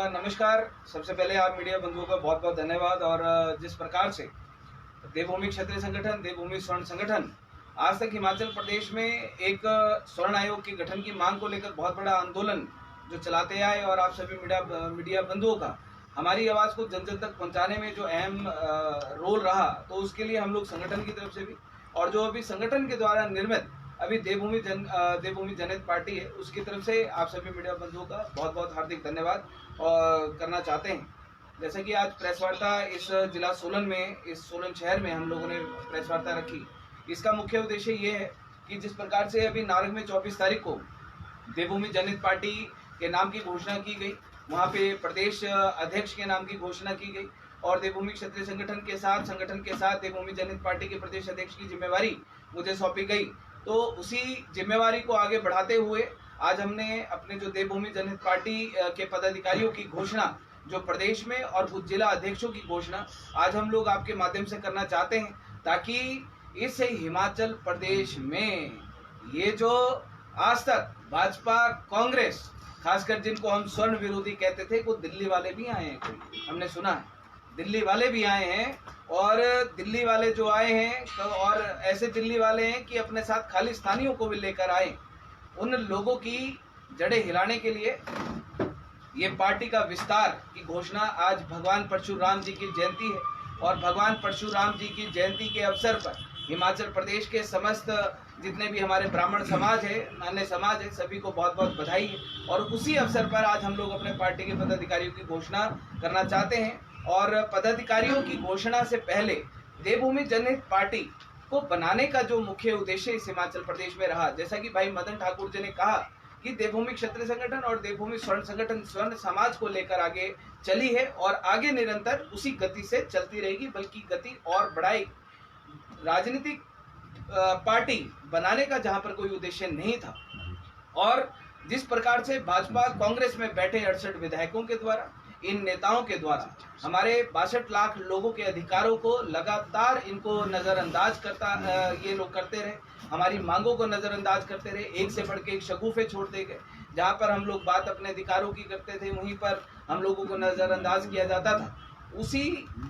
नमस्कार। सबसे पहले आप मीडिया बंधुओं का बहुत बहुत धन्यवाद। और जिस प्रकार से देवभूमि क्षत्रिय संगठन, देवभूमि स्वर्ण संगठन आज तक हिमाचल प्रदेश में एक स्वर्ण आयोग के गठन की मांग को लेकर बहुत बड़ा आंदोलन जो चलाते आए, और आप सभी मीडिया बंधुओं का हमारी आवाज़ को जन जन तक पहुंचाने में जो अहम रोल रहा, तो उसके लिए हम लोग संगठन की तरफ से भी, और जो अभी संगठन के द्वारा निर्मित अभी देवभूमि जनहित पार्टी है, उसकी तरफ से आप सभी मीडिया बंधुओं का बहुत बहुत हार्दिक धन्यवाद और करना चाहते हैं। जैसे कि आज प्रेस वार्ता इस जिला सोलन में, इस सोलन शहर में हम लोगों ने प्रेस वार्ता रखी। इसका मुख्य उद्देश्य ये है कि जिस प्रकार से अभी नारंग में 24 तारीख को देवभूमि जनहित पार्टी के नाम की घोषणा की गई, वहाँ पे प्रदेश अध्यक्ष के नाम की घोषणा की गई, और देवभूमि क्षत्रिय संगठन के साथ देवभूमि जनहित पार्टी के प्रदेश अध्यक्ष की जिम्मेवारी मुझे सौंपी गई। तो उसी जिम्मेवारी को आगे बढ़ाते हुए आज हमने अपने जो देवभूमि जनहित पार्टी के पदाधिकारियों की घोषणा, जो प्रदेश में और कुछ जिला अध्यक्षों की घोषणा आज हम लोग आपके माध्यम से करना चाहते हैं, ताकि इस हिमाचल प्रदेश में ये जो आज तक भाजपा कांग्रेस, खासकर जिनको हम स्वर्ण विरोधी कहते थे, वो दिल्ली वाले भी आए हैं, कोई हमने सुना है दिल्ली वाले भी आए हैं। और दिल्ली वाले जो आए हैं, तो और ऐसे दिल्ली वाले हैं कि अपने साथ खालिस्तानियों को भी लेकर आए। उन लोगों की जड़ें हिलाने के लिए ये पार्टी का विस्तार की घोषणा आज भगवान परशुराम जी की जयंती है, और भगवान परशुराम जी की जयंती के अवसर पर हिमाचल प्रदेश के समस्त जितने भी हमारे ब्राह्मण समाज है, अन्य समाज है, सभी को बहुत बहुत बधाई है। और उसी अवसर पर आज हम लोग अपने पार्टी के पदाधिकारियों की घोषणा करना चाहते हैं। और पदाधिकारियों की घोषणा से पहले देवभूमि जनहित पार्टी को बनाने का जो मुख्य उद्देश्य इस हिमाचल प्रदेश में रहा, जैसा कि भाई मदन ठाकुर जी ने कहा कि देवभूमि क्षत्रिय संगठन और देवभूमि स्वर्ण संगठन स्वर्ण समाज को लेकर आगे चली है, और आगे निरंतर उसी गति से चलती रहेगी, बल्कि गति और बढ़ाएगी। राजनीतिक पार्टी बनाने का जहां पर कोई उद्देश्य नहीं था, और जिस प्रकार से भाजपा कांग्रेस में बैठे 68 विधायकों के द्वारा, इन नेताओं के द्वारा हमारे 62 लाख लोगों के अधिकारों को लगातार इनको नज़रअंदाज ये लोग करते रहे, हमारी मांगों को नज़रअंदाज करते रहे, एक से बढ़ के एक शगुफे छोड़ते गए। जहां पर हम लोग बात अपने अधिकारों की करते थे, वहीं पर हम लोगों को नज़रअंदाज किया जाता था। उसी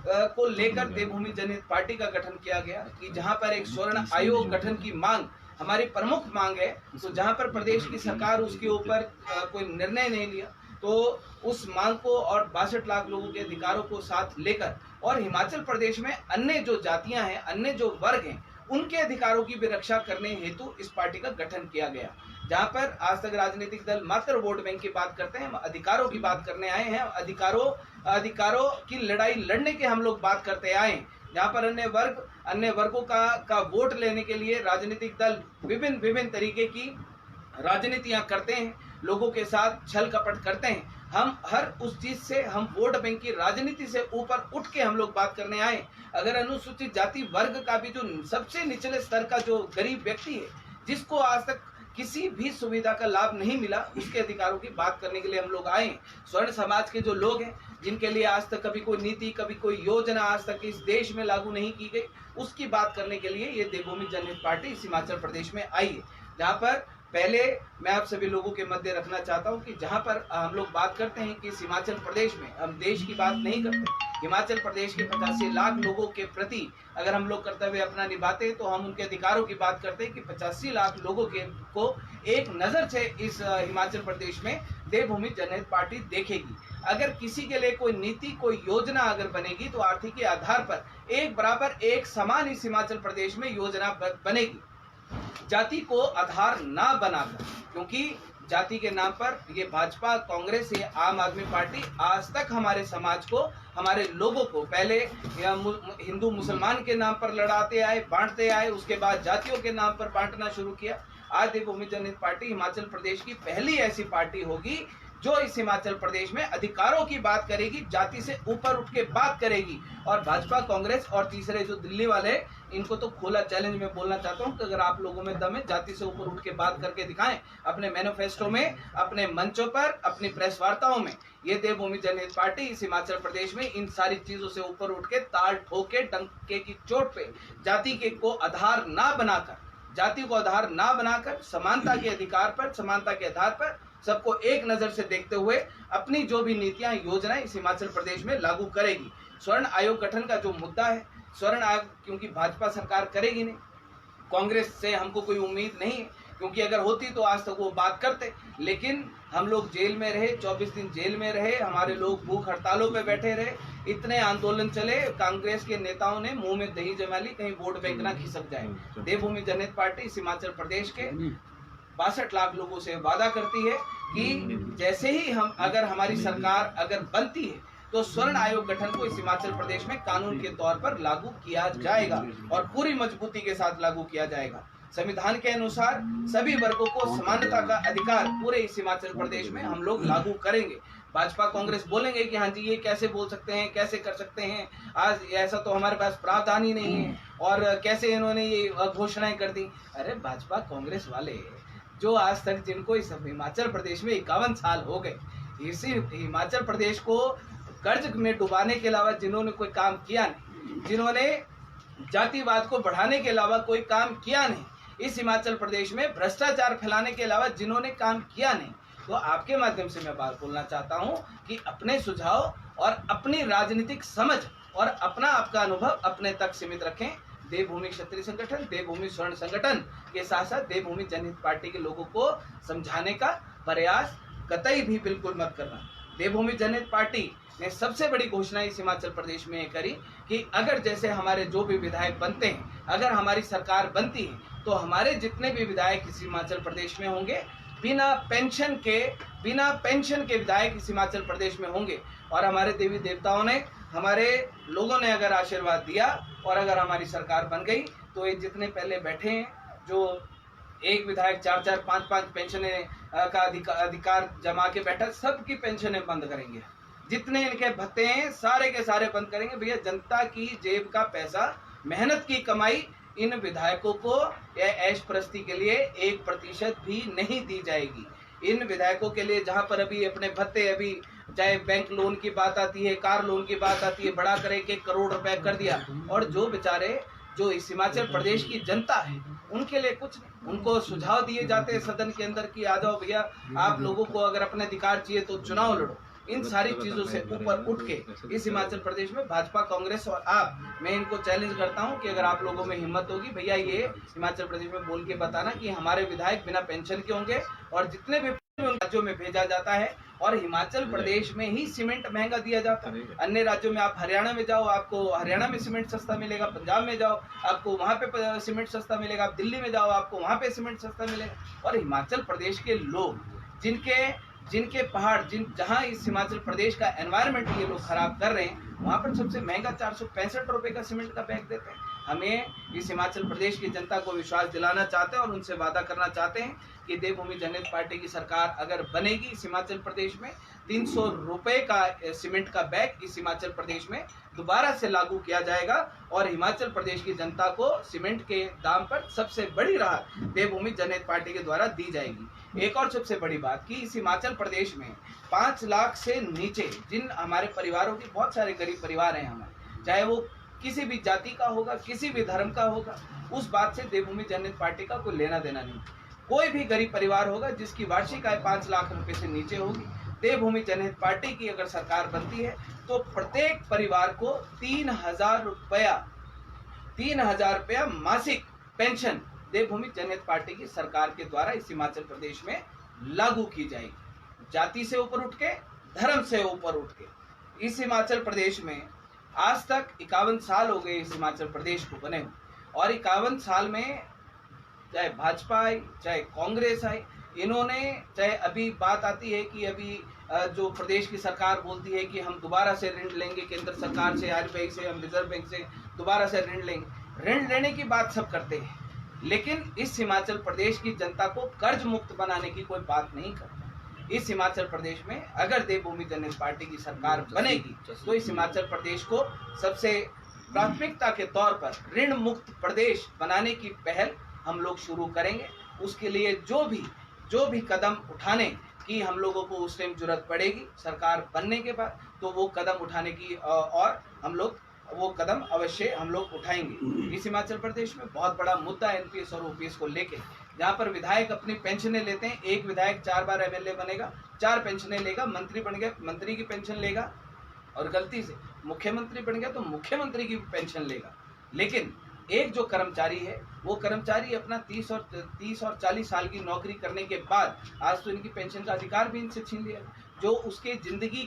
को लेकर देवभूमि जनहित पार्टी का गठन किया गया, कि जहां पर एक स्वर्ण आयोग गठन की मांग हमारी प्रमुख मांग है, तो जहां पर प्रदेश की सरकार उसके ऊपर कोई निर्णय नहीं लिया, तो उस मांग को और 62 लाख लोगों के अधिकारों को साथ लेकर, और हिमाचल प्रदेश में अन्य जो जातियां हैं, अन्य जो वर्ग हैं, उनके अधिकारों की भी रक्षा करने हेतु इस पार्टी का गठन किया गया। जहां पर आज तक राजनीतिक दल मात्र वोट बैंक की बात करते हैं, हम अधिकारों की बात करने आए हैं। अधिकारों की लड़ाई लड़ने के हम लोग बात करते आए हैं, जहां पर अन्य वर्गों का वोट लेने के लिए राजनीतिक दल विभिन्न तरीके की राजनीतियां करते हैं, लोगों के साथ छल कपट करते हैं। हम हर उस चीज से, हम वोट बैंक की राजनीति से ऊपर उठ के हम लोग बात करने आए। अगर अनुसूचित जाति वर्ग का भी जो सबसे निचले स्तर का जो गरीब व्यक्ति है, जिसको आज तक किसी भी सुविधा का लाभ नहीं मिला, उसके अधिकारों की बात करने के लिए हम लोग आए। स्वर्ण समाज के जो लोग हैं, जिनके लिए आज तक कभी कोई नीति, कभी कोई योजना आज तक इस देश में लागू नहीं की गई, उसकी बात करने के लिए ये देवभूमि जनहित पार्टी इस हिमाचल प्रदेश में आई है। जहाँ पर पहले मैं आप सभी लोगों के मध्य रखना चाहता हूं कि जहां पर हम लोग बात करते हैं कि इस हिमाचल प्रदेश में, हम देश की बात नहीं करते, हिमाचल प्रदेश के 85 लाख लोगों के प्रति अगर हम लोग कर्तव्य अपना निभाते हैं, तो हम उनके अधिकारों की बात करते हैं कि 85 लाख लोगों को एक नज़र से इस हिमाचल प्रदेश में देवभूमि जनहित पार्टी देखेगी। अगर किसी के लिए कोई नीति, कोई योजना अगर बनेगी, तो आर्थिक के आधार पर एक बराबर, एक समान इस हिमाचल प्रदेश में योजना बनेगी, जाति को आधार ना बनाकर। क्योंकि जाति के नाम पर ये भाजपा, कांग्रेस, ये आम आदमी पार्टी आज तक हमारे समाज को, हमारे लोगों को पहले हिंदू मुसलमान के नाम पर लड़ाते आए, बांटते आए, उसके बाद जातियों के नाम पर बांटना शुरू किया। आज देवभूमि जनहित पार्टी हिमाचल प्रदेश की पहली ऐसी पार्टी होगी जो इस हिमाचल प्रदेश में अधिकारों की बात करेगी, जाति से ऊपर उठ के बात करेगी। और भाजपा, कांग्रेस और तीसरे जो दिल्ली वाले, इनको तो खोला चैलेंज में बोलना चाहता हूं कि अगर आप लोगों में दम है, जाति से ऊपर उठ के बात करके दिखाएं, अपने मैनिफेस्टो में, अपने मंचों पर, अपनी प्रेस वार्ताओं में। ये देवभूमि जनहित पार्टी इस हिमाचल प्रदेश में इन सारी चीजों से ऊपर उठ के, ताल ठोके, डंके की चोट पे जाति के को आधार ना बनाकर, जाति को आधार ना बनाकर समानता के अधिकार पर, समानता के आधार पर सबको एक नज़र से देखते हुए अपनी जो भी नीतियां योजनाएं इस हिमाचल प्रदेश में लागू करेगी। स्वर्ण आयोग गठन का जो मुद्दा है, स्वर्ण आयोग क्योंकि भाजपा सरकार करेगी नहीं, कांग्रेस से हमको कोई उम्मीद नहीं है, क्योंकि अगर होती तो आज तक वो बात करते। लेकिन हम लोग जेल में रहे, 24 दिन जेल में रहे, हमारे लोग भूख हड़तालों पे बैठे रहे, इतने आंदोलन चले, कांग्रेस के नेताओं ने मुंह में दही जमा ली, कहीं वोट बैंक ना खिसक जाए। देवभूमि जनहित पार्टी इस हिमाचल प्रदेश के 62 लाख लोगों से वादा करती है कि जैसे ही अगर हमारी सरकार अगर बनती है तो स्वर्ण आयोग गठन को इस हिमाचल प्रदेश में कानून के तौर पर लागू किया जाएगा और पूरी मजबूती के साथ लागू किया जाएगा। संविधान के अनुसार सभी वर्गों को समानता का अधिकार पूरे इस हिमाचल प्रदेश में हम लोग लागू करेंगे। भाजपा कांग्रेस बोलेंगे कि हाँ जी ये कैसे बोल सकते हैं, कैसे कर सकते हैं, आज ऐसा तो हमारे पास प्रावधान ही नहीं है और कैसे इन्होंने ये घोषणाएं कर दी। अरे भाजपा कांग्रेस वाले जो आज तक जिनको इस हिमाचल प्रदेश में 51 साल हो गए, इसी हिमाचल प्रदेश को कर्ज में डुबाने के अलावा जिन्होंने कोई काम किया नहीं, जिन्होंने जातिवाद को बढ़ाने के अलावा कोई काम किया नहीं, इस हिमाचल प्रदेश में भ्रष्टाचार फैलाने के अलावा जिन्होंने काम किया नहीं, तो आपके माध्यम से मैं बात बोलना चाहता हूं कि अपने सुझाव और अपनी राजनीतिक समझ और अपना आपका अनुभव अपने तक सीमित रखें। देवभूमि क्षत्रिय संगठन, देवभूमि स्वर्ण संगठन के साथ साथ देवभूमि जनहित पार्टी के लोगों को समझाने का प्रयास कतई भी बिल्कुल मत करना। देवभूमि जनहित पार्टी ने सबसे बड़ी घोषणा इस हिमाचल प्रदेश में करी कि अगर जैसे हमारे जो भी विधायक बनते हैं, अगर हमारी सरकार बनती है तो हमारे जितने भी विधायक इस हिमाचल प्रदेश में होंगे बिना पेंशन के विधायक इस हिमाचल प्रदेश में होंगे। और हमारे देवी देवताओं ने, हमारे लोगों ने अगर आशीर्वाद दिया और अगर हमारी सरकार बन गई तो ये जितने पहले बैठे हैं, जो एक विधायक 4-4, 5-5 पेंशन का अधिकार जमा के बैठा, सबकी पेंशनें बंद करेंगे। जितने इनके भत्ते हैं सारे के सारे बंद करेंगे। भैया जनता की जेब का पैसा, मेहनत की कमाई इन विधायकों को या ऐश प्रस्ती के लिए 1% भी नहीं दी जाएगी। इन विधायकों के लिए जहां पर अभी अपने भत्ते, अभी चाहे बैंक लोन की बात आती है, कार लोन की बात आती है, बढ़ा कर 1 करोड़ रुपए कर दिया, और जो बेचारे जो इस हिमाचल प्रदेश की जनता है उनके लिए कुछ नहीं। उनको सुझाव दिए जाते हैं सदन के अंदर कि आ जाओ भैया, आप लोगों को अगर अपने अधिकार चाहिए तो चुनाव लड़ो। इन सारी चीजों से ऊपर उठ के इस हिमाचल प्रदेश में भाजपा, कांग्रेस और आप, मैं इनको चैलेंज करता हूं कि अगर आप लोगों में हिम्मत होगी, भैया ये हिमाचल प्रदेश में बोल के बताना कि हमारे विधायक बिना पेंशन के होंगे और जितने भी राज्यों में भेजा जाता है, और हिमाचल प्रदेश में ही सीमेंट महंगा दिया जाता है। अन्य राज्यों में आप हरियाणा में जाओ, आपको हरियाणा में सीमेंट सस्ता मिलेगा, पंजाब में जाओ आपको वहां पे सीमेंट सस्ता मिलेगा, आप दिल्ली में जाओ आपको वहां पे सीमेंट सस्ता मिलेगा। और हिमाचल प्रदेश के लोग जिनके पहाड़, जहां इस हिमाचल प्रदेश का एनवायरनमेंट ये लोग खराब कर रहे हैं, वहां पर सबसे महंगा 465 रुपए का सीमेंट का बैग देते हैं। हमें इस हिमाचल प्रदेश की जनता को विश्वास दिलाना चाहते हैं और उनसे वादा करना चाहते हैं कि देवभूमि जनहित पार्टी की सरकार अगर बनेगी इस हिमाचल प्रदेश में, 300 रुपए का सीमेंट का बैग इस हिमाचल प्रदेश में दोबारा से लागू किया जाएगा और हिमाचल प्रदेश की जनता को सीमेंट के दाम पर सबसे बड़ी राहत देवभूमि जनहित पार्टी के द्वारा दी जाएगी। एक और सबसे बड़ी बात कि इस हिमाचल प्रदेश में 5 लाख से नीचे जिन हमारे परिवारों की, बहुत सारे गरीब परिवार हैं हमारे, चाहे वो किसी भी जाति का होगा, किसी भी धर्म का होगा, उस बात से देवभूमि जनहित पार्टी का कोई लेना देना नहीं। कोई भी गरीब परिवार होगा जिसकी वार्षिक आय 5 लाख रुपए से नीचे होगी, देवभूमि जनहित पार्टी की अगर सरकार बनती है तो प्रत्येक परिवार को 3,000 रुपया मासिक पेंशन देवभूमि जनहित पार्टी की सरकार के द्वारा इस हिमाचल प्रदेश में लागू की जाएगी। जाति से ऊपर उठ के, धर्म से ऊपर उठ के इस हिमाचल प्रदेश में आज तक 51 साल हो गए इस हिमाचल प्रदेश को बने हुए, और 51 साल में चाहे भाजपा आई, चाहे कांग्रेस आई, इन्होंने, चाहे अभी बात आती है कि अभी जो प्रदेश की सरकार बोलती है कि हम दोबारा से ऋण लेंगे केंद्र सरकार से, RBI से, हम रिजर्व बैंक से दोबारा से ऋण लेंगे। ऋण लेने की बात सब करते हैं, लेकिन इस हिमाचल प्रदेश की जनता को कर्ज मुक्त बनाने की कोई बात नहीं करते। इस हिमाचल प्रदेश में अगर देवभूमि जनहित पार्टी की सरकार बनेगी तो इस हिमाचल प्रदेश को सबसे प्राथमिकता के तौर पर ऋण मुक्त प्रदेश बनाने की पहल हम लोग शुरू करेंगे। उसके लिए जो भी कदम उठाने की हम लोगों को उस टाइम जरूरत पड़ेगी सरकार बनने के बाद, तो वो कदम उठाने की और हम लोग वो कदम अवश्य हम लोग उठाएंगे। इस हिमाचल प्रदेश में बहुत बड़ा मुद्दा NPS और OPS को लेके जहाँ पर विधायक अपनी पेंशनें लेते हैं, एक विधायक 4 बार एमएलए बनेगा, 4 पेंशनें लेगा, मंत्री बन गया मंत्री की पेंशन लेगा, और गलती से मुख्यमंत्री बन गया तो मुख्यमंत्री की पेंशन लेगा। लेकिन एक जो कर्मचारी है वो कर्मचारी अपना 30 और 40 साल की नौकरी करने के बाद आज तो इनकी पेंशन का अधिकार भी इनसे छीन लिया, जो उसके जिंदगी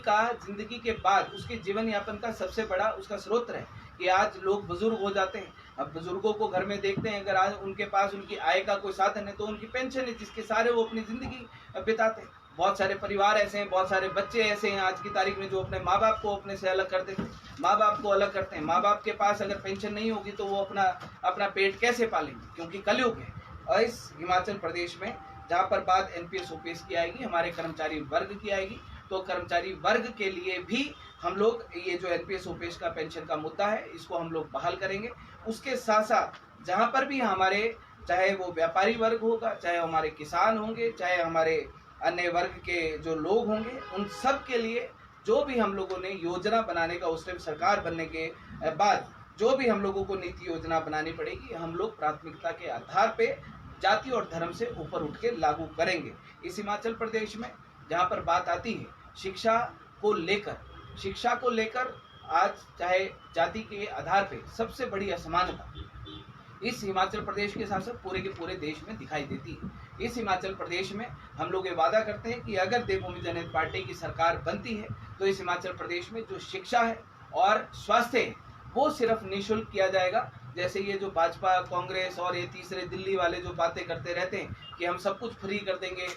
के बाद उसके जीवन यापन का सबसे बड़ा उसका स्रोत है कि आज लोग बुजुर्ग हो जाते हैं। अब बुजुर्गों को घर में देखते हैं, अगर आज उनके पास उनकी आय का कोई साधन है तो उनकी पेंशन है जिसके सारे वो अपनी जिंदगी बिताते हैं। बहुत सारे परिवार ऐसे हैं, बहुत सारे बच्चे ऐसे हैं आज की तारीख में जो अपने माँ बाप को अपने से अलग करते थे, माँ बाप को अलग करते हैं। माँ बाप के पास अगर पेंशन नहीं होगी तो वो अपना पेट कैसे पालेंगे, क्योंकि कलयुग है। और इस हिमाचल प्रदेश में जहाँ पर बात एनपीएस ओपीएस की आएगी, हमारे कर्मचारी वर्ग की आएगी, तो कर्मचारी वर्ग के लिए भी हम लोग ये जो एनपीएस ओपीएस का पेंशन का मुद्दा है इसको हम लोग बहाल करेंगे। उसके साथ साथ जहाँ पर भी हमारे, चाहे वो व्यापारी वर्ग होगा, चाहे हमारे किसान होंगे, चाहे हमारे अन्य वर्ग के जो लोग होंगे, उन सब के लिए जो भी हम लोगों ने योजना बनाने का, उस टाइम सरकार बनने के बाद जो भी हम लोगों को नीति योजना बनानी पड़ेगी, हम लोग प्राथमिकता के आधार पे जाति और धर्म से ऊपर उठ के लागू करेंगे। इस हिमाचल प्रदेश में जहाँ पर बात आती है शिक्षा को लेकर आज चाहे जाति के आधार पे सबसे बड़ी असमानता इस हिमाचल प्रदेश के साथ साथ पूरे के पूरे देश में दिखाई देती है। इस हिमाचल प्रदेश में हम लोग ये वादा करते हैं कि अगर देवभूमि जनहित पार्टी की सरकार बनती है तो इस हिमाचल प्रदेश में जो शिक्षा है और स्वास्थ्य है वो सिर्फ निःशुल्क किया जाएगा। जैसे ये जो भाजपा, कांग्रेस और ये तीसरे दिल्ली वाले जो बातें करते रहते हैं कि हम सब कुछ फ्री कर देंगे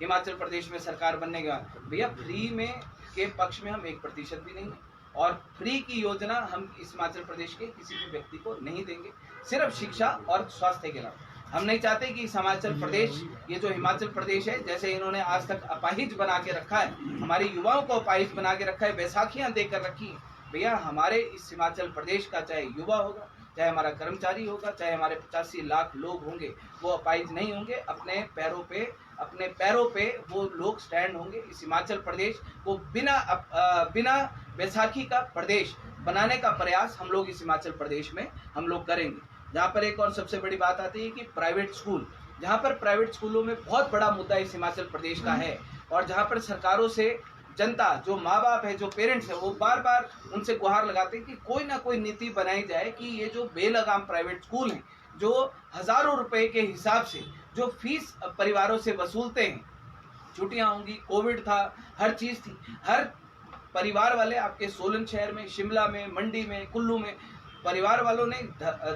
हिमाचल प्रदेश में सरकार बनने के बाद, भैया फ्री में के पक्ष में हम 1% भी नहीं है, और फ्री की योजना हम इस हिमाचल प्रदेश के किसी भी व्यक्ति को नहीं देंगे, सिर्फ शिक्षा और स्वास्थ्य के अलावा। हम नहीं चाहते कि इस हिमाचल प्रदेश, ये जो हिमाचल प्रदेश है, जैसे इन्होंने आज तक अपाहिज बना के रखा है, हमारे युवाओं को अपाहिज बना के रखा है, बैसाखियां देकर रखी है, भैया हमारे इस हिमाचल प्रदेश का चाहे युवा होगा, चाहे हमारा कर्मचारी होगा, चाहे हमारे 85 लाख लोग होंगे, वो अपाहिज नहीं होंगे। अपने पैरों पे वो लोग स्टैंड होंगे। इस हिमाचल प्रदेश को बिना बैसाखी का प्रदेश बनाने का प्रयास हम लोग इस हिमाचल प्रदेश में हम लोग करेंगे। जहाँ पर एक और सबसे बड़ी बात आती है कि प्राइवेट स्कूल, जहाँ पर प्राइवेट स्कूलों में बहुत बड़ा मुद्दा इस हिमाचल प्रदेश का है, और जहाँ पर सरकारों से जनता, जो माँ बाप है, जो पेरेंट्स है, वो बार बार उनसे गुहार लगाते हैं कि कोई ना कोई नीति बनाई जाए कि ये जो बेलगाम प्राइवेट स्कूल हैं, जो हजारों रुपए के हिसाब से जो फीस परिवारों से वसूलते हैं, छुट्टियां होंगी, कोविड था, हर चीज थी, हर परिवार वाले आपके सोलन शहर में, शिमला में, मंडी में, कुल्लू में परिवार वालों ने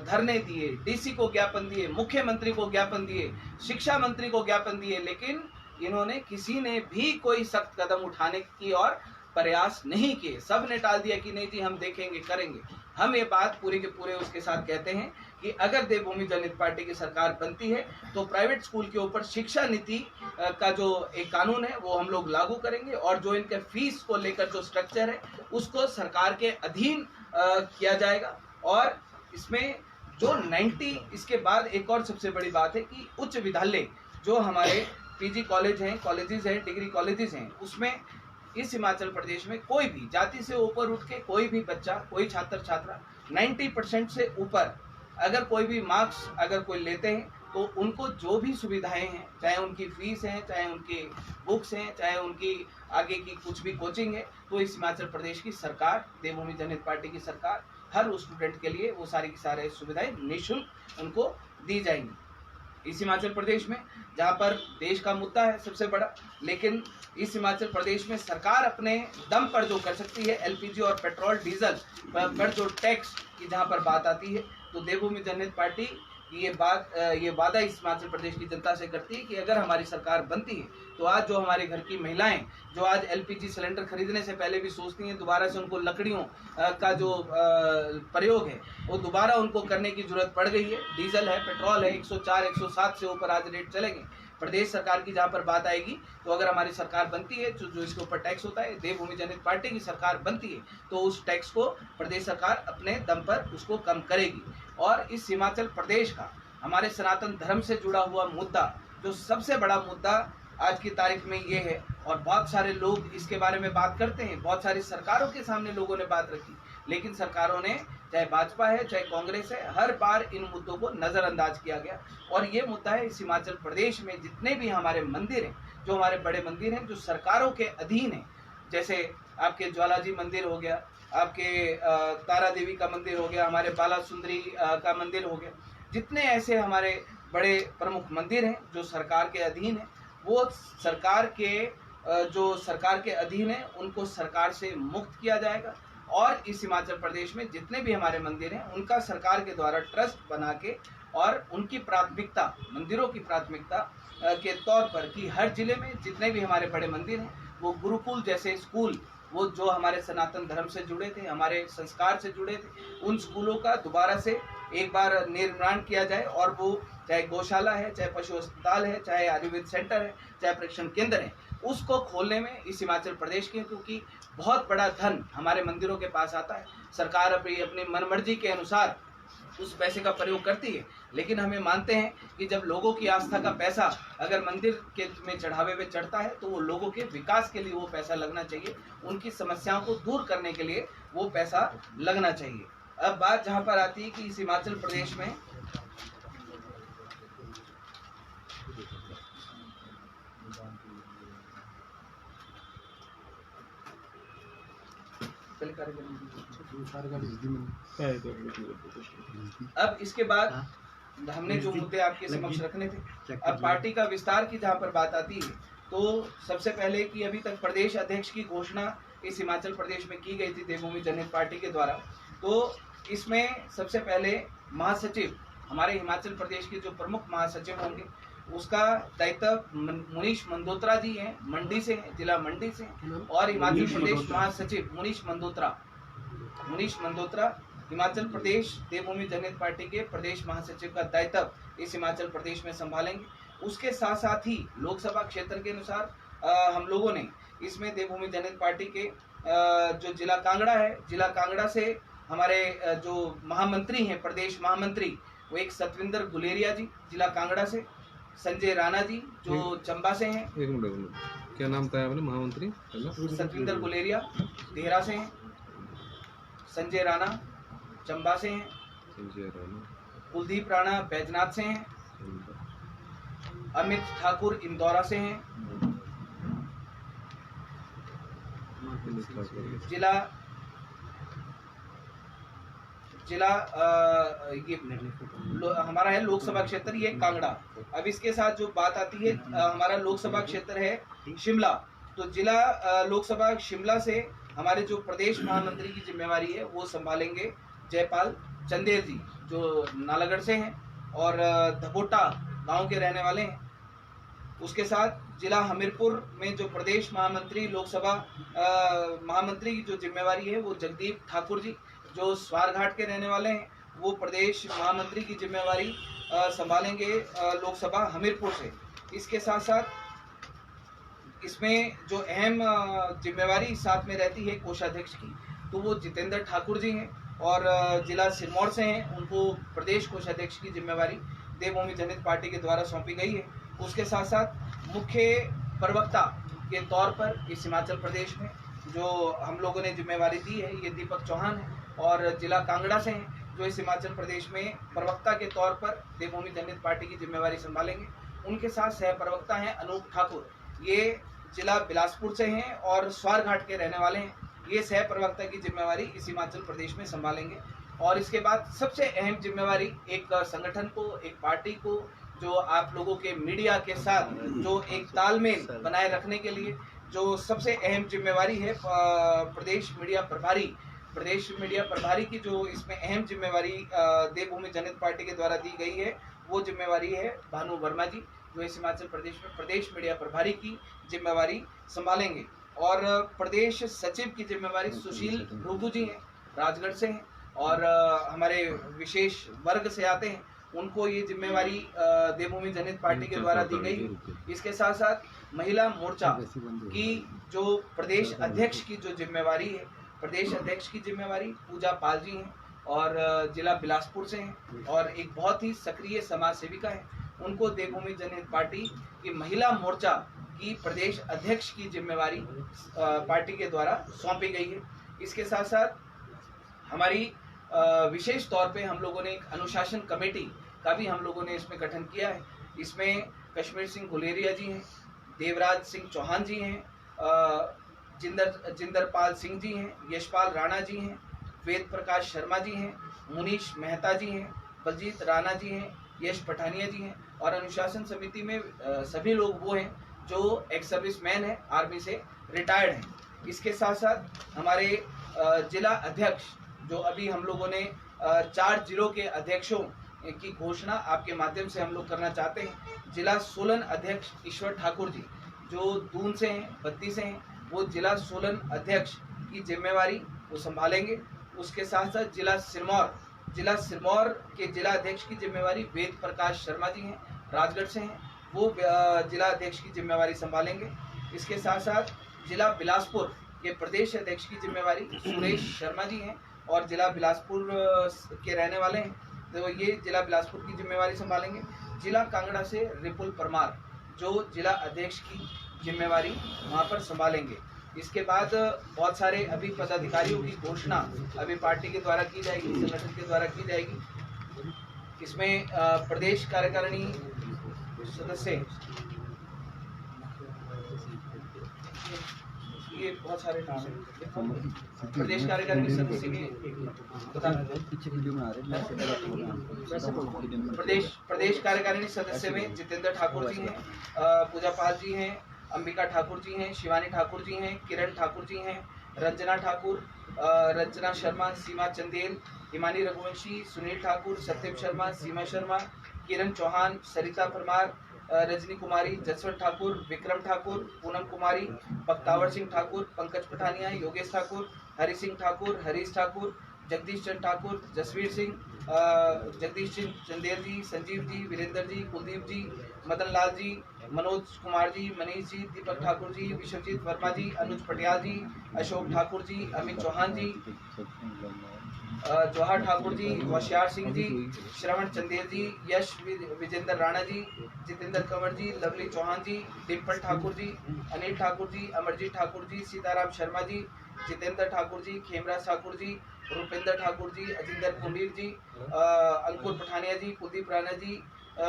धरने दिए, डीसी को ज्ञापन दिए, मुख्यमंत्री को ज्ञापन दिए, शिक्षा मंत्री को ज्ञापन दिए, लेकिन इन्होंने किसी ने भी कोई सख्त कदम उठाने की और प्रयास नहीं किए। सब ने टाल दिया कि नहीं जी हम देखेंगे, करेंगे। हम ये बात पूरे के पूरे उसके साथ कहते हैं कि अगर देवभूमि जनहित पार्टी की सरकार बनती है तो प्राइवेट स्कूल के ऊपर शिक्षा नीति का जो एक कानून है वो हम लोग लागू करेंगे, और जो इनके फीस को लेकर जो स्ट्रक्चर है उसको सरकार के अधीन किया जाएगा। और इसमें जो 90, इसके बाद एक और सबसे बड़ी बात है कि उच्च विद्यालय जो हमारे पीजी कॉलेज हैं, कॉलेजेस हैं, डिग्री कॉलेजेस हैं, उसमें इस हिमाचल प्रदेश में कोई भी जाति से ऊपर उठ के कोई भी बच्चा, कोई छात्र छात्रा 90% से ऊपर अगर कोई भी मार्क्स अगर कोई लेते हैं तो उनको जो भी सुविधाएं हैं, चाहे उनकी फीस है, चाहे उनकी बुक्स हैं, चाहे उनकी आगे की कुछ भी कोचिंग है, तो इस हिमाचल प्रदेश की सरकार, देवभूमि जनहित पार्टी की सरकार, हर उस स्टूडेंट के लिए वो सारी की सारी सुविधाएं निःशुल्क उनको दी जाएंगी। इस हिमाचल प्रदेश में जहाँ पर देश का मुद्दा है सबसे बड़ा, लेकिन इस हिमाचल प्रदेश में सरकार अपने दम पर जो कर सकती है, एलपीजी और पेट्रोल डीजल पर जो टैक्स की जहाँ पर बात आती है, तो देवभूमि जनहित पार्टी ये वादा इस हिमाचल प्रदेश की जनता से करती है कि अगर हमारी सरकार बनती है तो आज जो हमारे घर की महिलाएं जो आज एलपीजी सिलेंडर खरीदने से पहले भी सोचती हैं, दोबारा से उनको लकड़ियों का जो प्रयोग है वो दोबारा उनको करने की जरूरत पड़ गई है। डीजल है, पेट्रोल है, 104, 107 से ऊपर आज रेट चलेंगे। प्रदेश सरकार की जहाँ पर बात आएगी तो अगर हमारी सरकार बनती है जो इसके ऊपर टैक्स होता है, देवभूमि जनहित पार्टी की सरकार बनती है तो उस टैक्स को प्रदेश सरकार अपने दम पर उसको कम करेगी। और इस हिमाचल प्रदेश का हमारे सनातन धर्म से जुड़ा हुआ मुद्दा, जो सबसे बड़ा मुद्दा आज की तारीख में ये है, और बहुत सारे लोग इसके बारे में बात करते हैं, बहुत सारी सरकारों के सामने लोगों ने बात रखी, लेकिन सरकारों ने, चाहे भाजपा है चाहे कांग्रेस है, हर बार इन मुद्दों को नज़रअंदाज किया गया। और ये मुद्दा है इस हिमाचल प्रदेश में जितने भी हमारे मंदिर हैं, जो हमारे बड़े मंदिर हैं, जो सरकारों के अधीन हैं, जैसे आपके ज्वालाजी मंदिर हो गया, आपके तारा देवी का मंदिर हो गया, हमारे बाला सुंदरी का मंदिर हो गया, जितने ऐसे हमारे बड़े प्रमुख मंदिर हैं जो सरकार के अधीन हैं, वो सरकार के अधीन है, उनको सरकार से मुक्त किया जाएगा। और इस हिमाचल प्रदेश में जितने भी हमारे मंदिर हैं उनका सरकार के द्वारा ट्रस्ट बना के और उनकी प्राथमिकता, मंदिरों की प्राथमिकता के तौर पर कि हर जिले में जितने भी हमारे बड़े मंदिर हैं वो गुरुकुल जैसे स्कूल, वो जो हमारे सनातन धर्म से जुड़े थे, हमारे संस्कार से जुड़े थे, उन स्कूलों का दोबारा से एक बार निर्माण किया जाए। और वो चाहे गौशाला है, चाहे पशु अस्पताल है, चाहे आयुर्वेद सेंटर है, चाहे प्रेक्षण केंद्र है, उसको खोलने में इस हिमाचल प्रदेश के, क्योंकि बहुत बड़ा धन हमारे मंदिरों के पास आता है, सरकार अपनी मनमर्जी के अनुसार उस पैसे का प्रयोग करती है। लेकिन हमें मानते हैं कि जब लोगों की आस्था का पैसा अगर मंदिर के में चढ़ावे में चढ़ता है तो वो लोगों के विकास के लिए वो पैसा लगना चाहिए, उनकी समस्याओं को दूर करने के लिए वो पैसा लगना चाहिए। अब बात जहाँ पर आती है कि इस हिमाचल प्रदेश में अब इसके बाद हमने जो मुद्दे आपके समक्ष रखने थे, अब पार्टी का विस्तार की जहाँ पर बात आती है तो सबसे पहले कि अभी तक प्रदेश अध्यक्ष की घोषणा इस हिमाचल प्रदेश में की गई थी देवभूमि जनहित पार्टी के द्वारा। तो इसमें सबसे पहले महासचिव, हमारे हिमाचल प्रदेश के जो प्रमुख महासचिव होंगे उसका दायित्व मुनीश मंदोत्रा जी हैं, मंडी से हैं, जिला मंडी से, और हिमाचल प्रदेश महासचिव मुनीश मंदोत्रा हिमाचल प्रदेश देवभूमि जनहित पार्टी के प्रदेश महासचिव का दायित्व इस हिमाचल प्रदेश में संभालेंगे। उसके साथ साथ ही लोकसभा क्षेत्र के अनुसार हम लोगों ने इसमें देवभूमि जनहित पार्टी के जो जिला कांगड़ा है, जिला कांगड़ा से हमारे जो महामंत्री हैं, प्रदेश महामंत्री, वो एक सतविंदर गुलेरिया जी जिला कांगड़ा से, संजय राणा जी जो चंबा से हैं। एक मिनट, क्या नाम था आपने महामंत्री? सतविंदर गुलेरिया देहरा से हैं, संजय राणा चंबा से हैं, कुलदीप राणा बैजनाथ से हैं, अमित ठाकुर इंदौरा से हैं, जिला ये हमारा है लोकसभा क्षेत्र, ये कांगड़ा। अब इसके साथ जो बात आती है, हमारा लोकसभा क्षेत्र है शिमला, तो जिला लोकसभा शिमला से हमारे जो प्रदेश महामंत्री की जिम्मेवारी है वो संभालेंगे जयपाल चंदेल जी, जो नालागढ़ से हैं और धबोटा गांव के रहने वाले हैं। उसके साथ जिला हमीरपुर में जो प्रदेश महामंत्री लोकसभा महामंत्री की जो जिम्मेवारी है वो जगदीप ठाकुर जी, जो स्वारघाट के रहने वाले हैं, वो प्रदेश महामंत्री की जिम्मेवारी संभालेंगे लोकसभा हमीरपुर से। इसके साथ साथ इसमें जो अहम जिम्मेवारी साथ में रहती है कोषाध्यक्ष की, तो वो जितेंद्र ठाकुर जी हैं और जिला सिरमौर से हैं, उनको प्रदेश कोषाध्यक्ष की जिम्मेवारी देवभूमि जनहित पार्टी के द्वारा सौंपी गई है। उसके साथ साथ मुख्य प्रवक्ता के तौर पर इस हिमाचल प्रदेश में जो हम लोगों ने जिम्मेवारी दी है ये दीपक चौहान है और जिला कांगड़ा से हैं, जो इस हिमाचल प्रदेश में प्रवक्ता के तौर पर देवभूमि जनहित पार्टी की जिम्मेवारी संभालेंगे। उनके साथ सह प्रवक्ता हैं अनूप ठाकुर, ये जिला बिलासपुर से हैं और स्वारघाट के रहने वाले हैं, ये सह प्रवक्ता की जिम्मेवारी इस हिमाचल प्रदेश में संभालेंगे। और इसके बाद सबसे अहम जिम्मेवारी एक संगठन को, एक पार्टी को, जो आप लोगों के मीडिया के साथ जो एक तालमेल बनाए रखने के लिए जो सबसे अहम जिम्मेवारी है प्रदेश मीडिया प्रभारी की जो इसमें अहम जिम्मेवारी देवभूमि जनहित पार्टी के द्वारा दी गई है, वो जिम्मेवारी है भानु वर्मा जी, जो इस हिमाचल प्रदेश में प्रदेश मीडिया प्रभारी की जिम्मेवारी संभालेंगे। और प्रदेश सचिव की जिम्मेवारी सुशील रुगू जी हैं, राजगढ़ से हैं और हमारे विशेष वर्ग से आते हैं, उनको ये जिम्मेवारी देवभूमि जनहित पार्टी के द्वारा दी गई है। इसके साथ साथ महिला मोर्चा की जो प्रदेश अध्यक्ष की जो जिम्मेवारी है, प्रदेश अध्यक्ष की जिम्मेवारी पूजा पाल जी हैं और जिला बिलासपुर से हैं और एक बहुत ही सक्रिय समाज सेविका है, उनको देवभूमि जनहित पार्टी की महिला मोर्चा की प्रदेश अध्यक्ष की जिम्मेवारी पार्टी के द्वारा सौंपी गई है। इसके साथ साथ हमारी विशेष तौर पे हम लोगों ने एक अनुशासन कमेटी का भी हम लोगों ने इसमें गठन किया है। इसमें कश्मीर सिंह गुलेरिया जी हैं, देवराज सिंह चौहान जी हैं, जिंदरपाल सिंह जी हैं, यशपाल राणा जी हैं, वेद प्रकाश शर्मा जी हैं, मुनीश मेहता जी हैं, बलजीत राणा जी हैं, यश पठानिया जी हैं। और अनुशासन समिति में सभी लोग वो हैं जो एक्स सर्विसमैन हैं, आर्मी से रिटायर्ड हैं। इसके साथ साथ हमारे जिला अध्यक्ष जो अभी हम लोगों ने 4 जिलों के अध्यक्षों की घोषणा आपके माध्यम से हम लोग करना चाहते हैं। जिला सोलन अध्यक्ष ईश्वर ठाकुर जी जो दून से हैं, बद्दी से हैं, वो जिला सोलन अध्यक्ष की जिम्मेवारी वो संभालेंगे। उसके साथ साथ जिला सिरमौर के जिला अध्यक्ष की जिम्मेवारी वेद प्रकाश शर्मा जी हैं, राजगढ़ से हैं, वो जिला अध्यक्ष की जिम्मेवारी संभालेंगे। इसके साथ साथ जिला बिलासपुर के प्रदेश अध्यक्ष की जिम्मेवारी सुरेश शर्मा जी हैं और जिला बिलासपुर के रहने वाले हैं, तो ये जिला बिलासपुर की जिम्मेवारी संभालेंगे। जिला कांगड़ा से रिपुल परमार जो जिला अध्यक्ष की जिम्मेवारी वहाँ पर संभालेंगे। इसके बाद बहुत सारे अभी पदाधिकारियों की घोषणा अभी पार्टी के द्वारा की जाएगी, संगठन के द्वारा की जाएगी। इसमें प्रदेश कार्यकारिणी सदस्य, ये बहुत सारे नाम हैं। प्रदेश कार्यकारिणी सदस्य के प्रदेश कार्यकारिणी सदस्य में जितेंद्र ठाकुर जी हैं, पूजा पाल जी हैं, अंबिका ठाकुर जी हैं, शिवानी ठाकुर जी हैं, किरण ठाकुर जी हैं, रंजना ठाकुर, रंजना शर्मा, सीमा चंदेल, हिमानी रघुवंशी, सुनील ठाकुर, सत्यम शर्मा, सीमा शर्मा, किरण चौहान, सरिता परमार, रजनी कुमारी, जसवंत ठाकुर, विक्रम ठाकुर, पूनम कुमारी, बख्तावर सिंह ठाकुर, पंकज पठानिया, योगेश ठाकुर, हरि सिंह ठाकुर, हरीश ठाकुर, जगदीश चंद ठाकुर, जसवीर सिंह, जगदीश सिंह चंदेल जी, संजीव जी, वीरेंद्र जी, कुलदीप जी, मदन लाल जी, मनोज कुमार जी, मनीष जी, दीपक ठाकुर जी, विश्वजीत वर्मा जी, अनुज पटियाल जी, अशोक ठाकुर जी, अमित चौहान जी, जवाहर ठाकुर जी, होशियार सिंह जी, श्रवण चंदेल जी, यश विजेंद्र राणा जी, जितेंद्र कंवर जी, लवली चौहान जी, डिम्पल ठाकुर जी, अनिल ठाकुर जी, अमरजीत ठाकुर जी, सीताराम शर्मा जी, जितेंद्र ठाकुर जी, खेमराज ठाकुर जी, रुपेंद्र ठाकुर जी, अजिंदर कुंडीर जी, अंकुर पठानिया जी, कुलदीप राणा जी,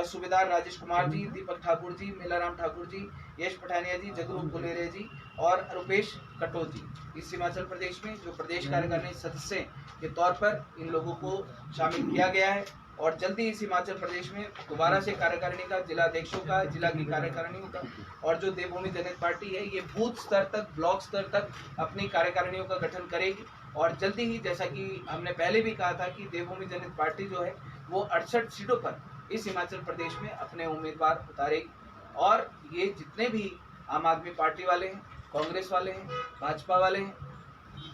सूबेदार राजेश कुमार जी, दीपक ठाकुर जी, मेलाराम ठाकुर जी, यश पठानिया जी, जगरूप गुलेरिया जी और रुपेश कटोच जी। इस हिमाचल प्रदेश में जो प्रदेश कार्यकारिणी सदस्य के तौर पर इन लोगों को शामिल किया गया है और जल्दी इस हिमाचल प्रदेश में दोबारा से कार्यकारिणी का, जिला अध्यक्षों का, जिला की कार्यकारिणियों का और जो देवभूमि जनहित पार्टी है ये बूथ स्तर तक, ब्लॉक स्तर तक अपनी कार्यकारिणियों का गठन करेगी। और जल्दी ही, जैसा कि हमने पहले भी कहा था कि देवभूमि जनहित पार्टी जो है वो 68 सीटों पर इस हिमाचल प्रदेश में अपने उम्मीदवार उतारेगी। और ये जितने भी आम आदमी पार्टी वाले हैं, कांग्रेस वाले हैं, भाजपा वाले हैं,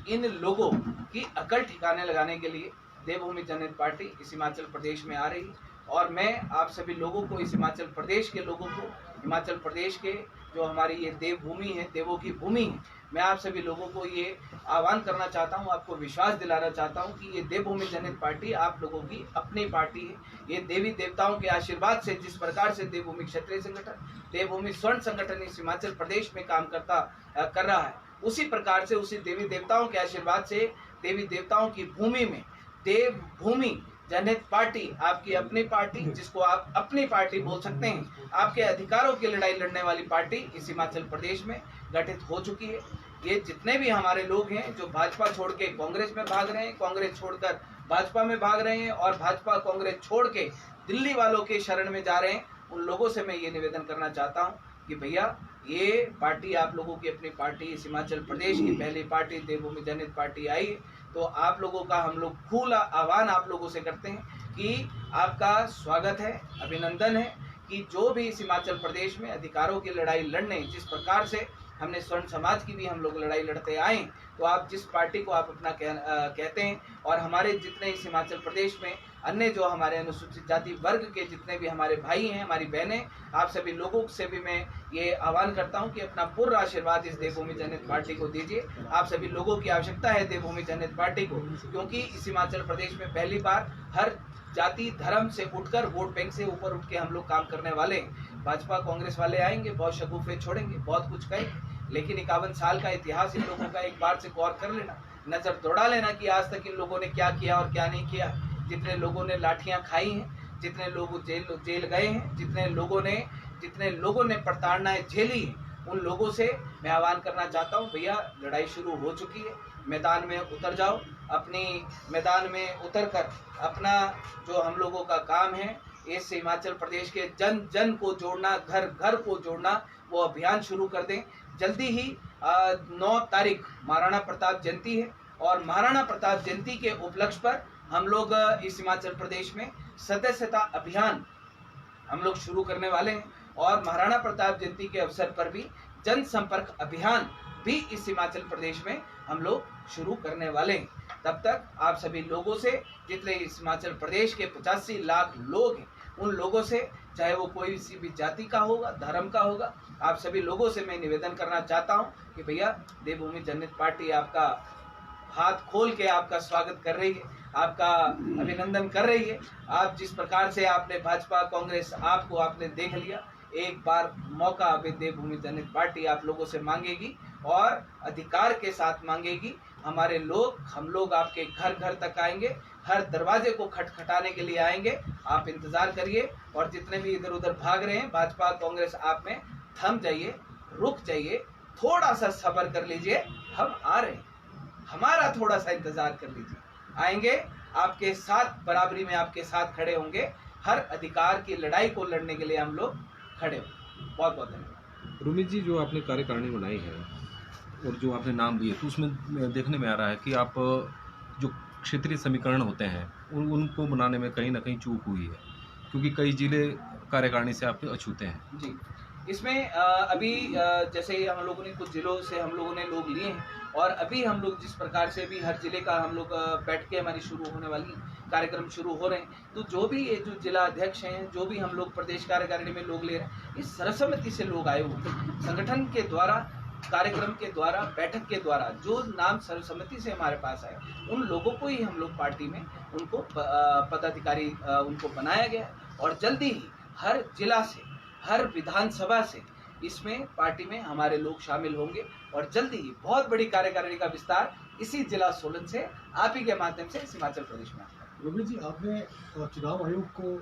इन लोगों की अकल ठिकाने लगाने के लिए देवभूमि जनहित पार्टी इस हिमाचल प्रदेश में आ रही है। और मैं आप सभी लोगों को, इस हिमाचल प्रदेश के लोगों को, हिमाचल प्रदेश के जो हमारी ये देवभूमि है, देवों की भूमि है, मैं आप सभी लोगों को ये आह्वान करना चाहता हूँ, आपको विश्वास दिलाना चाहता हूँ कि ये देवभूमि जनहित पार्टी आप लोगों की अपनी पार्टी है। ये देवी देवताओं के आशीर्वाद से, जिस प्रकार से देवभूमि क्षत्रिय संगठन, देवभूमि स्वर्ण संगठन इस हिमाचल प्रदेश में काम कर रहा है, उसी प्रकार से, उसी देवी देवताओं के आशीर्वाद से, देवी देवताओं की भूमि में देवभूमि जनहित पार्टी, आपकी अपनी पार्टी, जिसको आप अपनी पार्टी बोल सकते हैं, आपके अधिकारों की लड़ाई लड़ने वाली पार्टी इस हिमाचल प्रदेश में गठित हो चुकी है। ये जितने भी हमारे लोग हैं जो भाजपा छोड़ के कांग्रेस में भाग रहे हैं, कांग्रेस छोड़कर भाजपा में भाग रहे हैं और भाजपा कांग्रेस छोड़ के दिल्ली वालों के शरण में जा रहे हैं, उन लोगों से मैं ये निवेदन करना चाहता हूँ कि भैया, ये पार्टी आप लोगों की अपनी पार्टी, इस हिमाचल प्रदेश की पहली पार्टी देवभूमि जनहित पार्टी आई है, तो आप लोगों का हम लोग खुला आह्वान आप लोगों से करते हैं कि आपका स्वागत है, अभिनंदन है कि जो भी इस हिमाचल प्रदेश में अधिकारों की लड़ाई लड़ने, जिस प्रकार से हमने स्वर्ण समाज की भी हम लोग लड़ाई लड़ते आए, तो आप जिस पार्टी को आप अपना कहते हैं, और हमारे जितने इस हिमाचल प्रदेश में अन्य जो हमारे अनुसूचित जाति वर्ग के जितने भी हमारे भाई हैं, हमारी बहनें, आप सभी लोगों से भी मैं ये आह्वान करता हूं कि अपना पूर्ण आशीर्वाद इस देवभूमि जनहित पार्टी को दीजिए। आप सभी लोगों की आवश्यकता है देवभूमि जनहित पार्टी को, क्योंकि इस हिमाचल प्रदेश में पहली बार हर जाति धर्म से उठकर, वोट बैंक से ऊपर उठ के हम लोग काम करने वाले हैं। भाजपा कांग्रेस वाले आएंगे, बहुत शगुफे छोड़ेंगे, बहुत कुछ कहेंगे, लेकिन 51 साल का इतिहास इन लोगों का एक बार से गौर कर लेना। नज़र दौड़ा लेना कि आज तक इन लोगों ने क्या किया और क्या नहीं किया। जितने लोगों ने लाठियां खाई हैं, जितने लोग जेल गए हैं, जितने लोगों ने प्रताड़नाएं झेली हैं, उन लोगों से मैं आह्वान करना चाहता हूं, भैया लड़ाई शुरू हो चुकी है, मैदान में उतर जाओ। अपनी मैदान में उतर कर अपना जो हम लोगों का काम है, इस हिमाचल प्रदेश के जन जन को जोड़ना, घर घर को जोड़ना, वो अभियान शुरू कर दें। जल्दी ही 9 तारीख महाराणा प्रताप जयंती है और महाराणा प्रताप जयंती के उपलक्ष्य पर हम लोग इस हिमाचल प्रदेश में सदस्यता अभियान हम लोग शुरू करने वाले हैं और महाराणा प्रताप जयंती के अवसर पर भी जनसंपर्क अभियान भी इस हिमाचल प्रदेश में हम लोग शुरू करने वाले हैं। तब तक आप सभी लोगों से, जितने इस हिमाचल प्रदेश के 85 लाख लोग हैं, उन लोगों से, चाहे वो कोई सी भी जाति का होगा, धर्म का होगा, आप सभी लोगों से मैं निवेदन करना चाहता हूं कि भैया देवभूमि जनहित पार्टी आपका हाथ खोल के आपका स्वागत कर रही है, आपका अभिनंदन कर रही है। आप जिस प्रकार से आपने भाजपा कांग्रेस आपको आपने देख लिया, एक बार मौका अभी देवभूमि जनहित पार्टी आप लोगों से मांगेगी और अधिकार के साथ मांगेगी। हम लोग आपके घर घर तक आएंगे, हर दरवाजे को खटखटाने के लिए आएंगे। आप इंतजार करिए और जितने भी इधर उधर भाग रहे हैं भाजपा कांग्रेस, आप में थम जाइए, रुक जाइए, थोड़ा सा सब्र कर लीजिए, हम आ रहे हैं, हमारा थोड़ा सा इंतजार कर लीजिए, आएंगे आपके साथ, बराबरी में आपके साथ खड़े होंगे। हर अधिकार की लड़ाई को लड़ने के लिए हम लोग खड़े होंगे। बहुत बहुत धन्यवाद। रोमित जी, जो आपने कार्यकारिणी बनाई है और जो आपने नाम दिए, तो उसमें देखने में आ रहा है कि आप जो क्षेत्रीय समीकरण होते हैं उनको बनाने में कहीं ना कहीं चूक हुई है, क्योंकि कई जिले कार्यकारिणी से आपके अछूते हैं। जी, इसमें अभी जैसे हम लोगों ने कुछ जिलों से हम लोगों ने लोग लिए हैं और अभी हम लोग जिस प्रकार से भी हर जिले का हम लोग बैठ के हमारी शुरू होने वाली कार्यक्रम शुरू हो रहे हैं, तो जो भी ये जो जिला अध्यक्ष हैं, जो भी हम लोग प्रदेश कार्यकारिणी में लोग ले रहे हैं, इस सर्वसम्मति से लोग आए हुए हैं। संगठन के द्वारा, कार्यक्रम के द्वारा, बैठक के द्वारा जो नाम सर्वसम्मति से हमारे पास आए, उन लोगों को ही हम लोग पार्टी में उनको पदाधिकारी उनको बनाया गया है और जल्दी ही हर जिला से, हर विधानसभा से इसमें पार्टी में हमारे लोग शामिल होंगे और जल्दी ही बहुत बड़ी कार्यकारिणी का विस्तार इसी जिला सोलन से आप ही के माध्यम से इस हिमाचल प्रदेश में आता है। रोमित जी, आपने चुनाव आयोग को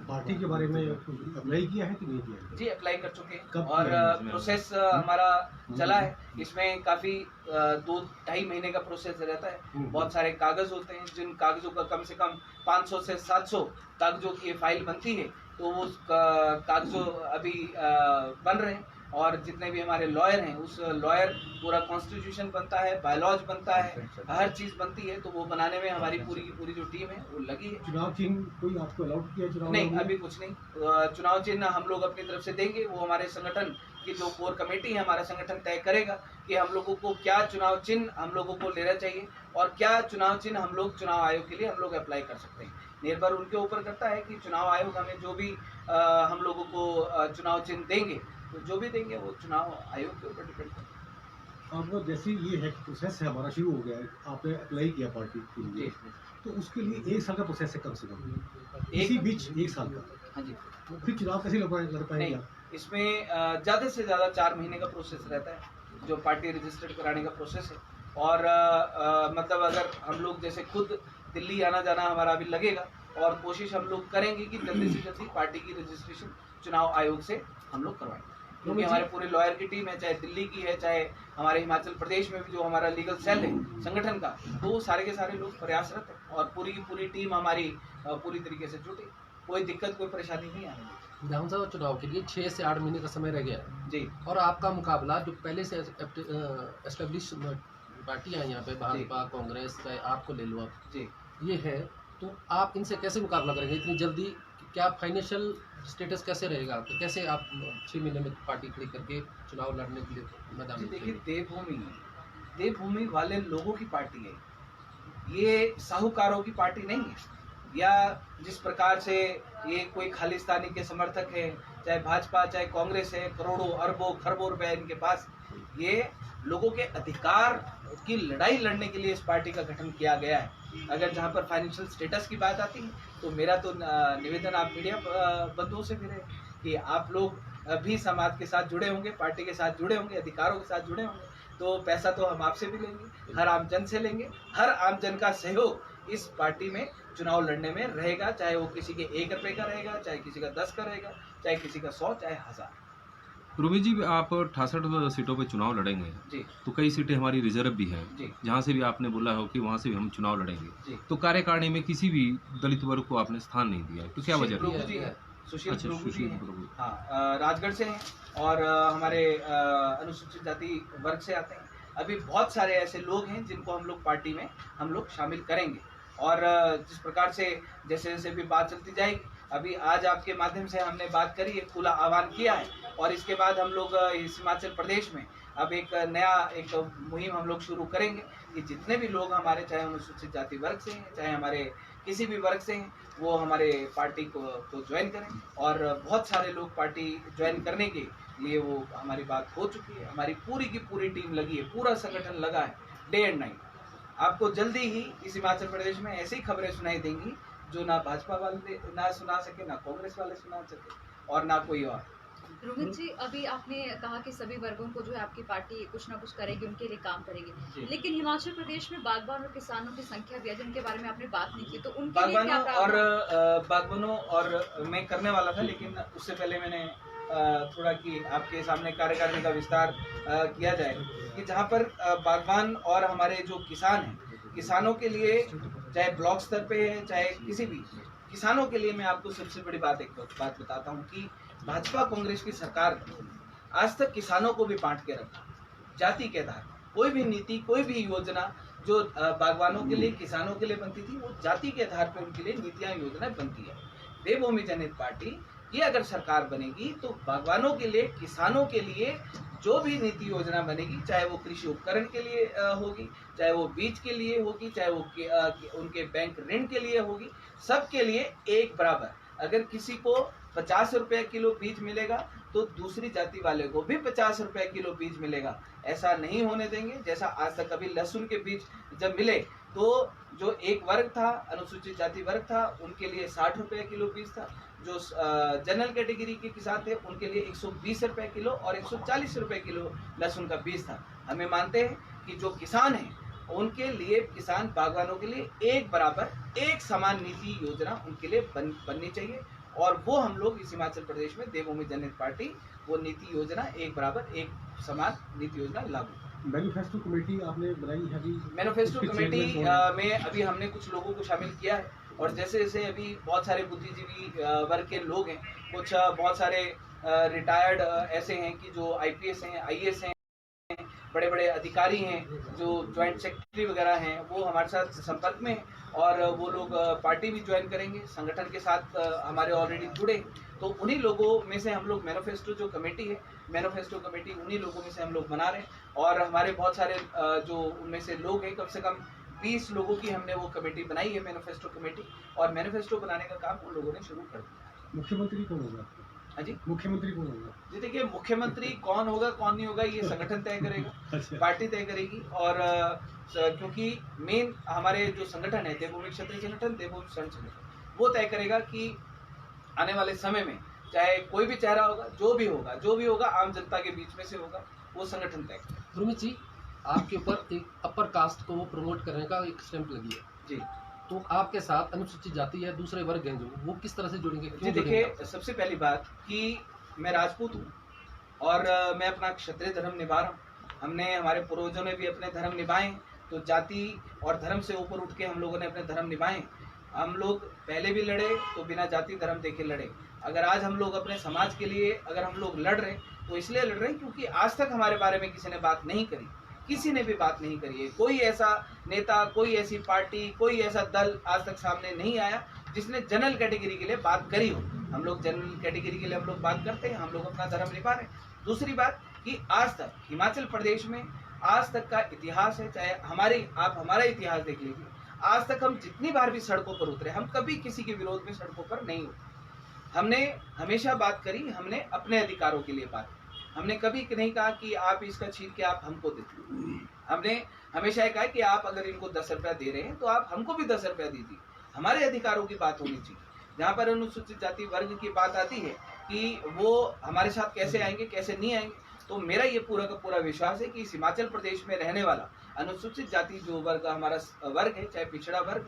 पार्टी के बारे में अप्लाई किया है कि नहीं किया है? जी, अप्लाई कर चुके हैं कब और किया है? प्रोसेस हमारा चला है। इसमें काफ़ी 2-2.5 महीने का प्रोसेस रहता है। बहुत सारे कागज़ होते हैं, जिन कागज़ों का कम से कम 500 से 700 कागज़ों की फाइल बनती है, तो वो कागज़ों अभी बन रहे हैं और जितने भी हमारे लॉयर हैं, उस लॉयर पूरा कॉन्स्टिट्यूशन बनता है, बायलॉज बनता है, हर चीज़ बनती है, तो वो बनाने में हमारी पूरी की पूरी जो टीम है वो लगी है। चुनाव चिन्ह कोई आपको अलाउड किया चुनाव नहीं, आयोग ने? अभी कुछ नहीं। चुनाव चिन्ह हम लोग अपनी तरफ से देंगे, वो हमारे संगठन की जो कोर कमेटी है, हमारा संगठन तय करेगा कि हम लोगों को क्या चुनाव चिन्ह हम लोगों को लेना चाहिए और क्या चुनाव चिन्ह हम लोग चुनाव आयोग के लिए हम लोग अप्लाई कर सकते हैं। निर्भर उनके ऊपर करता है कि चुनाव आयोग हमें जो भी हम लोगों को चुनाव चिन्ह देंगे, तो जो भी देंगे वो चुनाव आयोग के ऊपर डिपेंड करता है। आपको जैसे ये है कि प्रोसेस है हमारा शुरू हो गया है, आपने अप्लाई किया पार्टी के लिए, तो उसके लिए 1 साल का प्रोसेस है कम से कम, इसी बीच 1 साल का। हाँ जी। तो फिर चुनाव कैसे लड़ पाएंगे नहीं, आप? इसमें ज़्यादा से ज़्यादा 4 महीने का प्रोसेस रहता है, जो पार्टी रजिस्टर्ड कराने का प्रोसेस है। और मतलब अगर हम लोग जैसे खुद दिल्ली आना जाना हमारा अभी लगेगा और कोशिश हम लोग करेंगे कि जल्दी से जल्दी पार्टी की रजिस्ट्रेशन चुनाव आयोग से हम लोग करवाएंगे, क्योंकि हमारे पूरे लॉयर की टीम है, चाहे दिल्ली की है, चाहे हमारे हिमाचल प्रदेश में भी जो हमारा लीगल सेल है संगठन का, तो वो सारे के सारे लोग प्रयासरत हैं और पूरी की पूरी टीम हमारी पूरी तरीके से जुटी। कोई दिक्कत, कोई परेशानी नहीं आ रही। विधानसभा चुनाव के लिए 6 से 8 महीने का समय रह गया है जी, और आपका मुकाबला जो पहले से एस्टेब्लिश पार्टियां यहाँ पे, भाजपा, कांग्रेस, चाहे आपको ले लो आप, जी, ये है, तो आप इनसे कैसे मुकाबला करेंगे इतनी जल्दी? क्या फाइनेंशियल स्टेटस कैसे रहेगा आपका? कैसे आप 6 महीने में पार्टी खड़ी करके चुनाव लड़ने के लिए मैदान में? देखिए, देवभूमि वाले लोगों की पार्टी है, ये साहूकारों की पार्टी नहीं है, या जिस प्रकार से ये कोई खालिस्तानी के समर्थक है, चाहे भाजपा चाहे कांग्रेस है, करोड़ों अरबों खरबों रुपए इनके पास, ये लोगों के अधिकार की लड़ाई लड़ने के लिए इस पार्टी का गठन किया गया है। अगर जहाँ पर फाइनेंशियल स्टेटस की बात आती है, तो मेरा तो निवेदन आप मीडिया बंधुओं से भी है कि आप लोग भी समाज के साथ जुड़े होंगे, पार्टी के साथ जुड़े होंगे, अधिकारों के साथ जुड़े होंगे, तो पैसा तो हम आपसे भी लेंगे, हर आमजन से लेंगे। हर आमजन का सहयोग इस पार्टी में चुनाव लड़ने में रहेगा, चाहे वो किसी के 1 रुपए का रहेगा, चाहे किसी का 10 का रहेगा, चाहे किसी का 100, चाहे 1000। रोमी जी, आप 68 सीटों पे चुनाव लड़ेंगे, जी तो कई सीटें हमारी रिजर्व भी हैं, जी जहाँ से भी आपने बोला हो कि वहाँ से भी हम चुनाव लड़ेंगे। जी। तो कार्यकारिणी में किसी भी दलित वर्ग को आपने स्थान नहीं दिया है, तो क्या वजह प्रभु है? जी है, सुशील अच्छा, प्रभु जी सुशील हैं। प्रभु। हाँ, राजगढ़ से हैं और हमारे अनुसूचित जाति वर्ग से आते हैं। अभी बहुत सारे ऐसे लोग हैं जिनको हम लोग पार्टी में हम लोग शामिल करेंगे और जिस प्रकार से जैसे जैसे भी बात चलती जाएगी, अभी आज आपके माध्यम से हमने बात करी है, खुला आह्वान किया है और इसके बाद हम लोग इस हिमाचल प्रदेश में अब एक नया एक मुहिम हम लोग शुरू करेंगे कि जितने भी लोग हमारे चाहे अनुसूचित जाति वर्ग से हैं, चाहे हमारे किसी भी वर्ग से हैं, वो हमारे पार्टी को ज्वाइन करें। और बहुत सारे लोग पार्टी ज्वाइन करने के लिए वो हमारी बात हो चुकी है, हमारी पूरी की पूरी टीम लगी है, पूरा संगठन लगा है डे एंड नाइट। आपको जल्दी ही इस हिमाचल प्रदेश में ऐसी खबरें सुनाई देंगी जो ना भाजपा वाले ना सुना सके, ना कांग्रेस वाले सुना सके और ना कोई और। रोहित जी, अभी आपने कहा कि सभी वर्गों को जो है आपकी पार्टी कुछ ना कुछ करेगी, उनके लिए काम करेगी, लेकिन हिमाचल प्रदेश में बागबान और किसानों की संख्या भी है जिनके बारे में आपने बात नहीं की, तो उनके लिए क्या बागबानों और मैं करने वाला था, लेकिन उससे पहले मैंने थोड़ा कि आपके सामने कार्यकारिणी का विस्तार किया जाए कि जहाँ पर बागबान और हमारे जो किसान हैं, किसानों के लिए चाहे ब्लॉक स्तर पे है चाहे किसी भी किसानों के लिए मैं आपको सबसे बड़ी बात बताता हूँ कि भाजपा कांग्रेस की सरकार ने आज तक किसानों को भी बांट के रखा। जाति के आधार कोई भी नीति, कोई भी योजना जो बागवानों के लिए, किसानों के लिए बनती थी, वो जाति के आधार पर उनके लिए नीतियां योजनाएं बनती है। देवभूमि जनहित पार्टी की अगर सरकार बनेगी तो बागवानों के लिए, किसानों के लिए जो भी नीति योजना बनेगी, चाहे वो कृषि उपकरण के लिए होगी, चाहे वो बीज के लिए होगी, चाहे वो उनके बैंक ऋण के लिए होगी, सबके लिए एक बराबर। अगर किसी को 50 रुपए किलो बीज मिलेगा तो दूसरी जाति वाले को भी 50 रुपए किलो बीज मिलेगा। ऐसा नहीं होने देंगे जैसा आज तक कभी लहसुन के बीज जब मिले तो जो एक वर्ग था, अनुसूचित जाति वर्ग था, उनके लिए 60 रुपए किलो बीज था। जो जनरल कैटेगरी के किसान थे उनके लिए 120 रुपए किलो और 140 रुपए किलो लहसुन का बीज था। हमें मानते हैं कि जो किसान हैं उनके लिए, किसान बागवानों के लिए एक बराबर, एक समान नीति योजना उनके लिए बननी चाहिए और वो हम लोग इस हिमाचल प्रदेश में देवभूमि जनहित पार्टी वो नीति योजना एक बराबर, एक समान नीति योजना लागू। मैनिफेस्टो कमेटी आपने बनाई है अभी? मैनिफेस्टो कमेटी में अभी हमने कुछ लोगों को शामिल किया है और जैसे जैसे अभी बहुत सारे बुद्धिजीवी वर्ग के लोग हैं, कुछ बहुत सारे रिटायर्ड ऐसे हैं कि जो IPS हैं, IAS हैं, बड़े बड़े अधिकारी हैं, जो ज्वाइंट सेक्रेटरी वगैरह हैं, वो हमारे साथ संपर्क में हैं और वो लोग पार्टी भी ज्वाइन करेंगे, संगठन के साथ हमारे ऑलरेडी जुड़े। तो उन्हीं लोगों में से हम लोग मैनिफेस्टो जो कमेटी है, मैनिफेस्टो कमेटी उन्हीं लोगों में से हम लोग बना रहे हैं और हमारे बहुत सारे जो उनमें से लोग हैं, कम से कम 20 लोगों की हमने वो कमेटी बनाई है, मैनिफेस्टो कमेटी, और मैनिफेस्टो बनाने का काम उन लोगों ने शुरू कर दिया। मुख्यमंत्री कौन होगा? हाँ जी, मुख्यमंत्री कौन होगा? जी देखिए, मुख्यमंत्री कौन होगा कौन नहीं होगा ये संगठन तय करेगा, पार्टी तय करेगी और क्योंकि मेन हमारे जो संगठन है देवभूमि क्षत्रिय संगठन, देवभूमि स्वर्ण संगठन, वो तय करेगा कि आने वाले समय में चाहे कोई भी चेहरा होगा, जो भी होगा आम जनता के बीच में से होगा, वो संगठन तय करेगा। रोमित जी, आपके ऊपर एक अपर कास्ट को प्रमोट करने का एक स्टैंप लगी है जी, तो आपके साथ अनुसूचित जाति या दूसरे वर्ग हैं जो, वो किस तरह से जुड़ेंगे? जी देखिए, सबसे पहली बात कि मैं राजपूत हूँ और मैं अपना क्षत्रिय धर्म निभा रहा हूँ। हमने, हमारे पूर्वजों ने भी अपने धर्म निभाए, तो जाति और धर्म से ऊपर उठ के हम लोगों ने अपने धर्म निभाए। हम लोग पहले भी लड़े तो बिना जाति धर्म देखे लड़े। अगर आज हम लोग अपने समाज के लिए अगर हम लोग लड़ रहे तो इसलिए लड़ रहे हैं क्योंकि आज तक हमारे बारे में किसी ने बात नहीं करी, किसी ने भी बात नहीं करी है। कोई ऐसा नेता, कोई ऐसी पार्टी, कोई ऐसा दल आज तक सामने नहीं आया जिसने जनरल कैटेगरी के लिए बात करी हो। हम लोग जनरल कैटेगरी के लिए हम लोग बात करते हैं, हम लोग अपना धर्म निभा रहे हैं। दूसरी बात कि आज तक हिमाचल प्रदेश में आज तक का इतिहास है, चाहे आप हमारा इतिहास देख लीजिए, आज तक हम जितनी बार भी सड़कों पर उतरे, हम कभी किसी के विरोध में सड़कों पर नहीं उतरे। हमने हमेशा बात करी, हमने अपने अधिकारों के लिए बात की। हमने कभी नहीं कहा कि आप इसका छीन के आप हमको देते। हमने हमेशा ये कहा कि आप अगर इनको 10 रुपया दे रहे हैं तो आप हमको भी 10 रुपया दीजिए। हमारे अधिकारों की बात होनी चाहिए। जहाँ पर अनुसूचित जाति वर्ग की बात आती है कि वो हमारे साथ कैसे आएंगे, कैसे नहीं आएंगे, तो मेरा ये पूरा का पूरा विश्वास है कि इस हिमाचल प्रदेश में रहने वाला अनुसूचित जाति जो वर्ग हमारा वर्ग है, चाहे पिछड़ा वर्ग,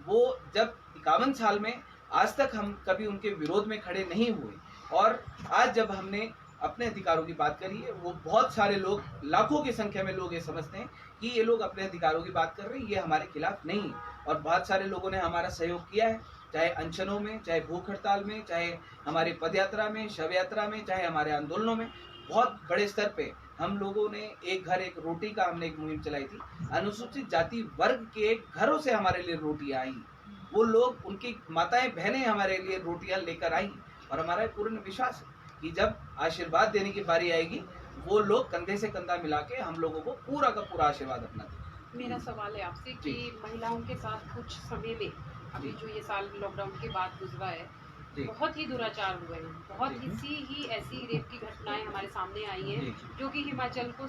वो जब 51 साल में आज तक हम कभी उनके विरोध में खड़े नहीं हुए, और आज जब हमने अपने अधिकारों की बात करी है, वो बहुत सारे लोग, लाखों की संख्या में लोग ये समझते हैं कि ये लोग अपने अधिकारों की बात कर रहे हैं, ये हमारे खिलाफ नहीं है। और बहुत सारे लोगों ने हमारा सहयोग किया है, चाहे अनशनों में, चाहे भूख हड़ताल में, चाहे हमारी पदयात्रा में, शव यात्रा में, चाहे हमारे आंदोलनों में। बहुत बड़े स्तर पे हम लोगों ने एक घर एक रोटी का हमने एक मुहिम चलाई थी। अनुसूचित जाति वर्ग के घरों से हमारे लिए रोटियां आई, वो लोग, उनकी माताएं बहनें हमारे लिए रोटियां लेकर आई, और हमारा पूर्ण विश्वास है कि जब आशीर्वाद देने की बारी आएगी, वो लोग कंधे से कंधा मिला के हम लोगों को पूरा का पूरा आशीर्वाद अपना देंगे। मेरा सवाल है आपसे कि महिलाओं के साथ कुछ समय में अभी जो ये साल लॉकडाउन के बाद गुजरा है, बहुत ही दुराचार हुए हैं, बहुत ही ऐसी रेप की घटनाएं हमारे सामने आई हैं जो कि हिमाचल को